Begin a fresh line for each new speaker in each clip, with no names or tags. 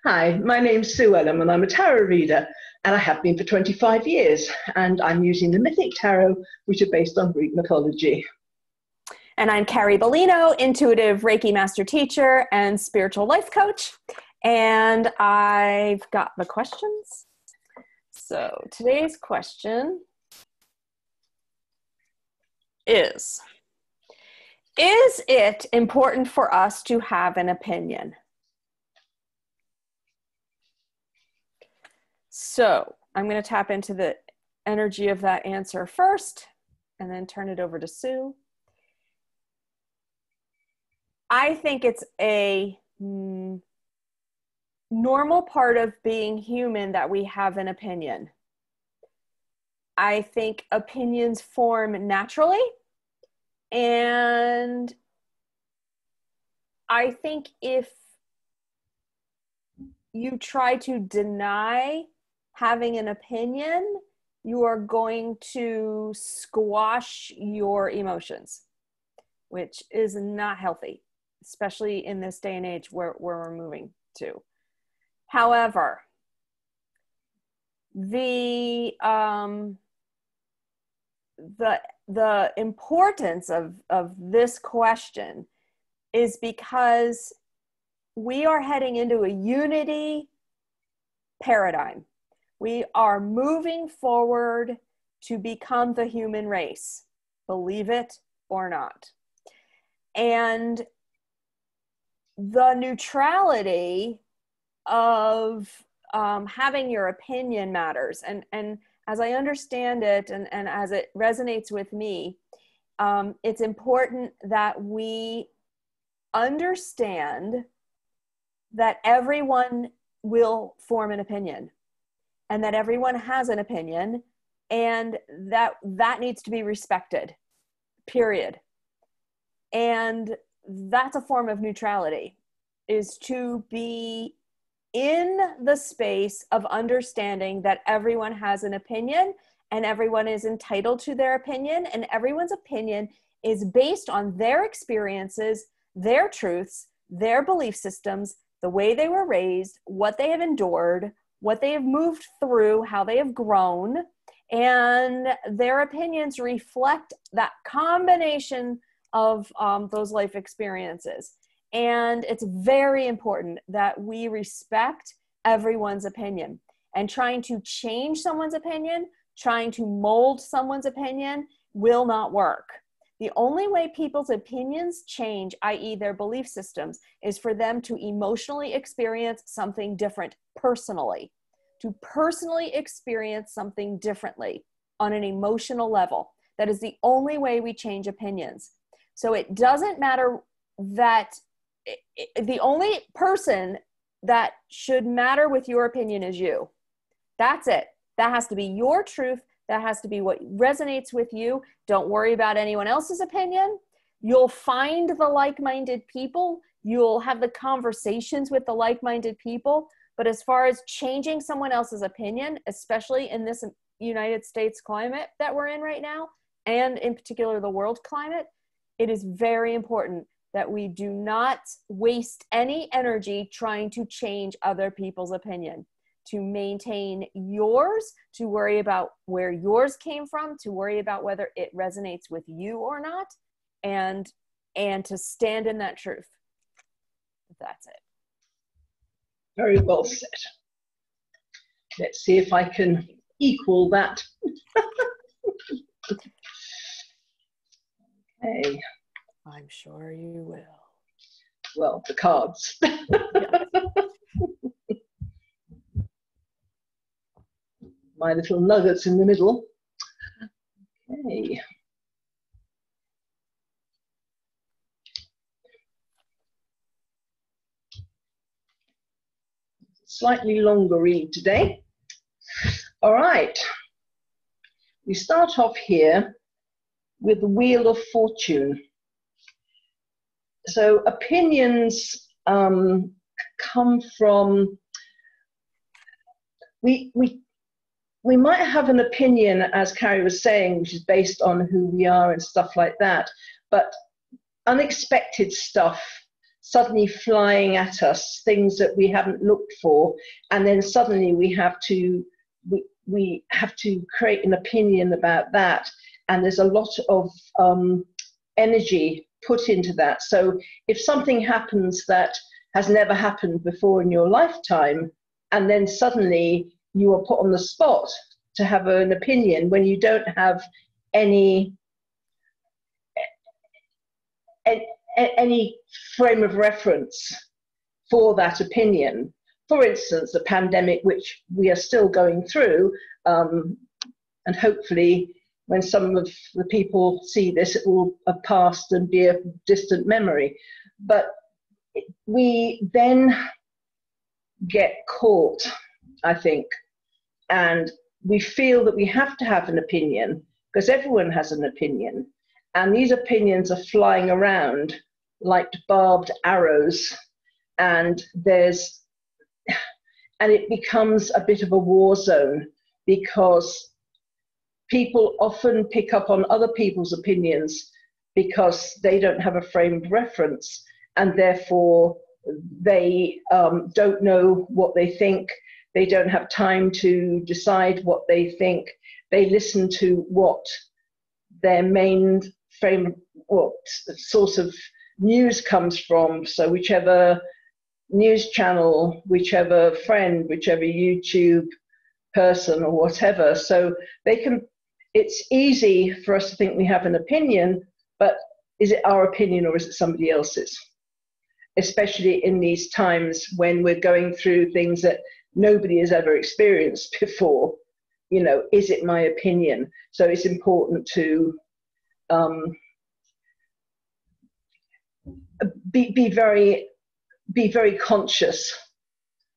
Hi, my name's Sue Ellam and I'm a tarot reader, and I have been for 25 years, and I'm using the Mythic Tarot, which are based on Greek mythology.
And I'm Carrie Beleno, intuitive Reiki master teacher and spiritual life coach. And I've got the questions. So today's question is it important for us to have an opinion? So I'm going to tap into the energy of that answer first and then turn it over to Sue. I think it's a normal part of being human that we have an opinion. I think opinions form naturally, and I think if you try to deny having an opinion, you are going to squash your emotions, which is not healthy, especially in this day and age where we're moving to. However, the importance of this question is because we are heading into a unity paradigm. We are moving forward to become the human race, believe it or not. And the neutrality of having your opinion matters. And as I understand it, and as it resonates with me, it's important that we understand that everyone will form an opinion and that everyone has an opinion, and that needs to be respected, period. And that's a form of neutrality, is to be in the space of understanding that everyone has an opinion and everyone is entitled to their opinion, and everyone's opinion is based on their experiences, their truths, their belief systems, the way they were raised, what they have endured, what they have moved through, how they have grown, and their opinions reflect that combination of those life experiences. And it's very important that we respect everyone's opinion. And trying to change someone's opinion, trying to mold someone's opinion will not work. The only way people's opinions change, i.e. their belief systems, is for them to emotionally experience something different personally, to personally experience something differently on an emotional level. That is the only way we change opinions. So it doesn't matter that the only person that should matter with your opinion is you. That's it. That has to be your truth. That has to be what resonates with you. Don't worry about anyone else's opinion. You'll find the like-minded people. You'll have the conversations with the like-minded people. But as far as changing someone else's opinion, especially in this United States climate that we're in right now, and in particular the world climate, it is very important that we do not waste any energy trying to change other people's opinion. To maintain yours, to worry about where yours came from, to worry about whether it resonates with you or not, and to stand in that truth. That's it.
Very well said. Let's see if I can equal that. Okay.
I'm sure you will.
Well, the cards.
Yeah.
My little nuggets in the middle. Okay. Slightly longer read today. All right. We start off here with the Wheel of Fortune. So opinions come from, we might have an opinion, as Carrie was saying, which is based on who we are and stuff like that, but unexpected stuff suddenly flying at us, things that we haven't looked for, and then suddenly we have to create an opinion about that, and there's a lot of energy put into that. So if something happens that has never happened before in your lifetime, and then suddenly you are put on the spot to have an opinion when you don't have any frame of reference for that opinion. For instance, the pandemic, which we are still going through, and hopefully when some of the people see this, it will have passed and be a distant memory. But we then get caught, I think, and we feel that we have to have an opinion because everyone has an opinion, and these opinions are flying around like barbed arrows, and it becomes a bit of a war zone because people often pick up on other people's opinions because they don't have a frame of reference, and therefore they don't know what they think. They don't have time to decide what they think. They listen to what their main what source of news comes from. So whichever news channel, whichever friend, whichever YouTube person or whatever. So it's easy for us to think we have an opinion, but is it our opinion or is it somebody else's? Especially in these times when we're going through things that nobody has ever experienced before. You know, is it my opinion? So it's important to be very conscious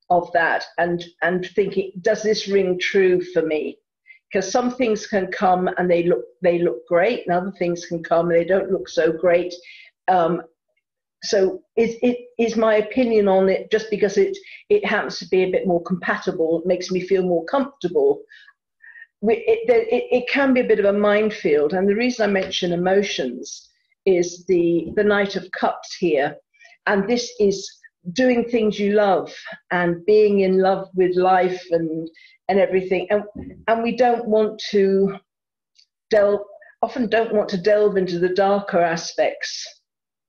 of that and thinking, does this ring true for me? Because some things can come and they look great, and other things can come and they don't look so great. So is my opinion on it just because it happens to be a bit more compatible, it makes me feel more comfortable? It can be a bit of a minefield, and the reason I mention emotions is the Knight of Cups here, and this is doing things you love and being in love with life and everything, and we don't want to often don't want to delve into the darker aspects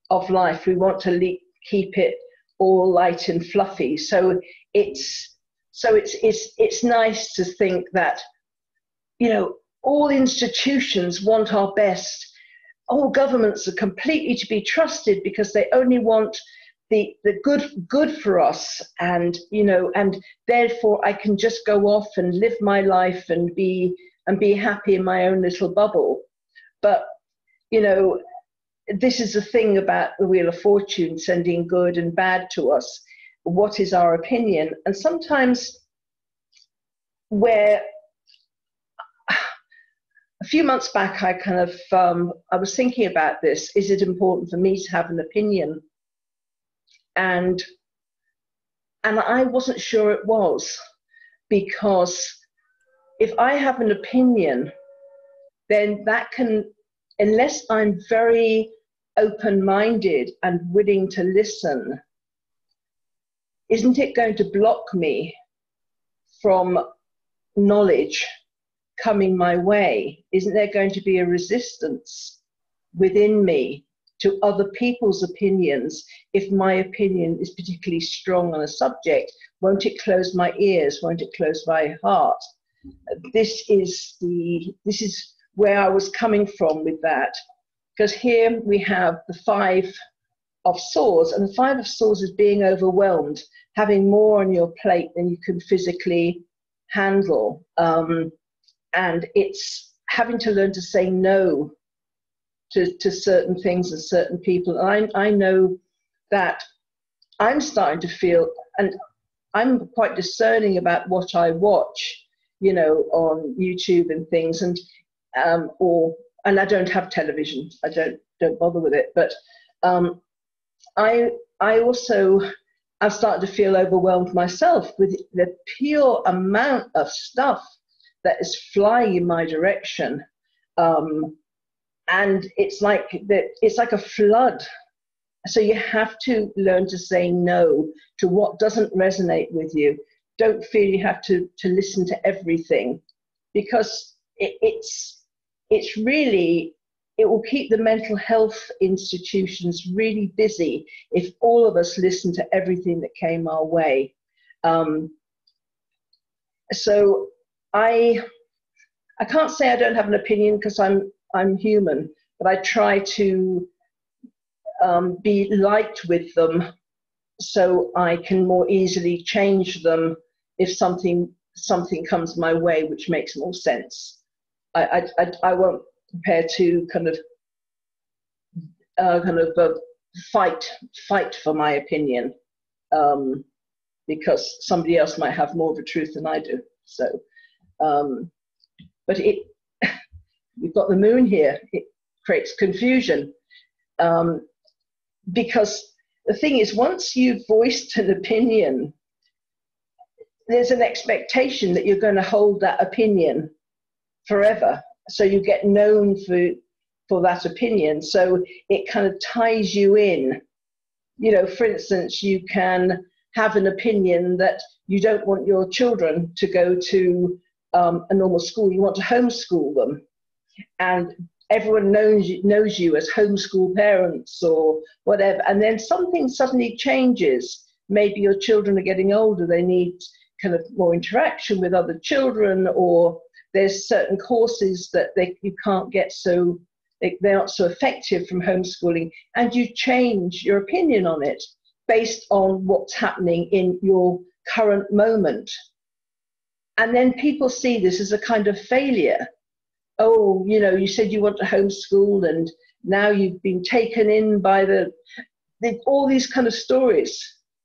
of life. We want to keep it all light and fluffy. So it's nice to think that, you know, all institutions want our best. All governments are completely to be trusted because they only want the good for us, and you know, and therefore I can just go off and live my life and be happy in my own little bubble. But you know, this is the thing about the Wheel of Fortune sending good and bad to us. What is our opinion? And sometimes where a few months back I kind of I was thinking about this, is it important for me to have an opinion? And I wasn't sure it was, because if I have an opinion, then that can, unless I'm very open-minded and willing to listen, isn't it going to block me from knowledge coming my way? Isn't there going to be a resistance within me to other people's opinions? If my opinion is particularly strong on a subject, won't it close my ears? Won't it close my heart? This is where I was coming from with that, because here we have the Five of Swords, and the Five of Swords is being overwhelmed, having more on your plate than you can physically handle, and it's having to learn to say no to certain things and certain people. And I know that I'm starting to feel, and I'm quite discerning about what I watch, you know, on YouTube and things, and I don't have television. I don't bother with it. But I also, I've started to feel overwhelmed myself with the pure amount of stuff that is flying in my direction. And it's like a flood, So you have to learn to say no to what doesn't resonate with you. Don't feel you have to listen to everything, because it's really, it will keep the mental health institutions really busy if all of us listen to everything that came our way. So I can't say I don't have an opinion, because I'm human, but I try to be light with them so I can more easily change them if something comes my way which makes more sense. I won't prepare to kind of fight for my opinion, because somebody else might have more of a truth than I do. So, but we've got the moon here. It creates confusion, because the thing is, once you've voiced an opinion, there's an expectation that you're going to hold that opinion forever. So you get known for that opinion. So it kind of ties you in. You know, for instance, you can have an opinion that you don't want your children to go to a normal school. You want to homeschool them. And everyone knows you as homeschool parents or whatever. And then something suddenly changes. Maybe your children are getting older. They need kind of more interaction with other children, or there's certain courses that you can't get, so they're not so effective from homeschooling, and you change your opinion on it based on what's happening in your current moment. And then people see this as a kind of failure. Oh, you know, you said you want to homeschool, and now you've been taken in by all these kind of stories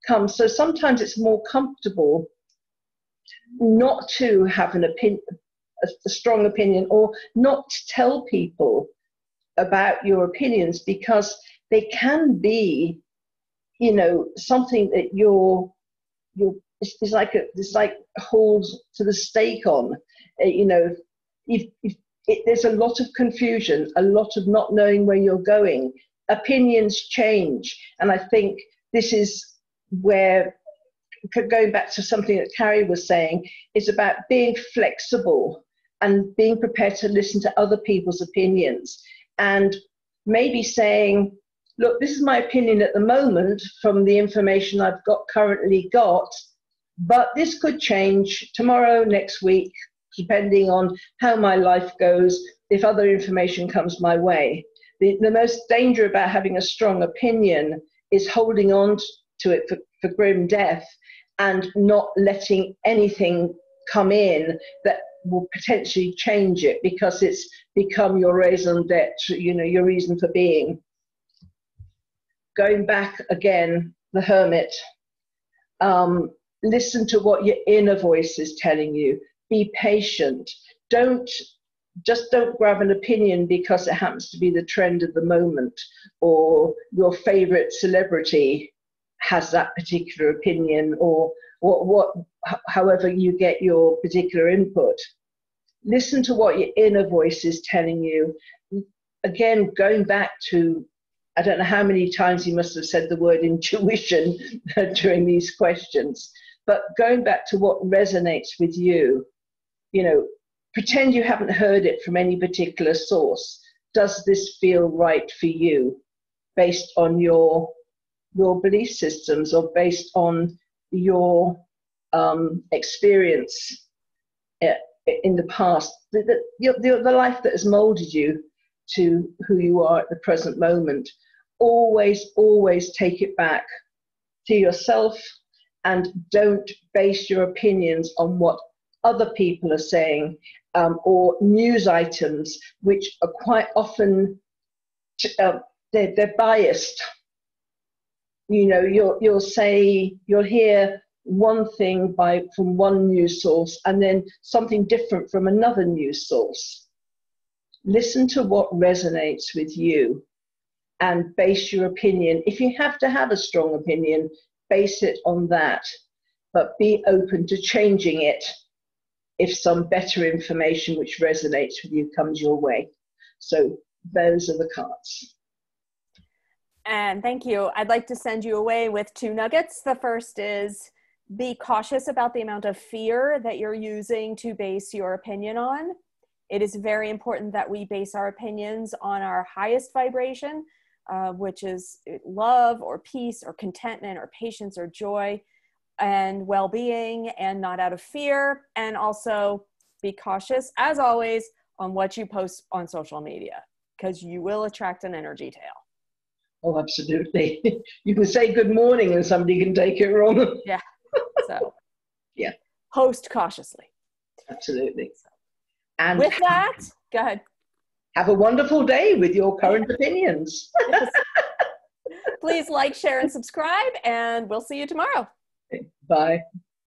come. So sometimes it's more comfortable not to have an opinion, a strong opinion, or not to tell people about your opinions, because they can be, you know, something that it's like holds to the stake on. You know, there's a lot of confusion, a lot of not knowing where you're going. Opinions change, and I think this is where, going back to something that Carrie was saying, is about being flexible and being prepared to listen to other people's opinions, and maybe saying, look, this is my opinion at the moment from the information I've currently got, but this could change tomorrow, next week, depending on how my life goes, if other information comes my way. The most danger about having a strong opinion is holding on to it for grim death, and not letting anything come in that will potentially change it, because it's become your raison d'etre, you know, your reason for being. Going back again, the hermit. Listen to what your inner voice is telling you. Be patient. Don't grab an opinion because it happens to be the trend of the moment, or your favorite celebrity has that particular opinion, or however you get your particular input. Listen to what your inner voice is telling you. Again, going back to, I don't know how many times you must have said the word intuition during these questions, but going back to what resonates with you. You know, pretend you haven't heard it from any particular source. Does this feel right for you, based on your belief systems, or based on your experience in the past, the life that has molded you to who you are at the present moment? Always take it back to yourself, and don't base your opinions on what other people are saying, or news items, which are quite often, they're biased. You know, you'll hear one thing from one news source, and then something different from another news source. Listen to what resonates with you, and base your opinion. If you have to have a strong opinion, base it on that, but be open to changing it if some better information which resonates with you comes your way. So those are the cards.
And thank you. I'd like to send you away with 2 nuggets. The first is be cautious about the amount of fear that you're using to base your opinion on. It is very important that we base our opinions on our highest vibration, which is love or peace or contentment or patience or joy and well-being, and not out of fear. And also be cautious, as always, on what you post on social media, because you will attract an energy tail.
Oh, absolutely. You can say good morning and somebody can take it wrong.
Yeah. So
yeah,
post cautiously.
Absolutely. And
with that, go ahead.
Have a wonderful day with your current opinions.
Yes. Please like, share, and subscribe, and we'll see you tomorrow.
Bye.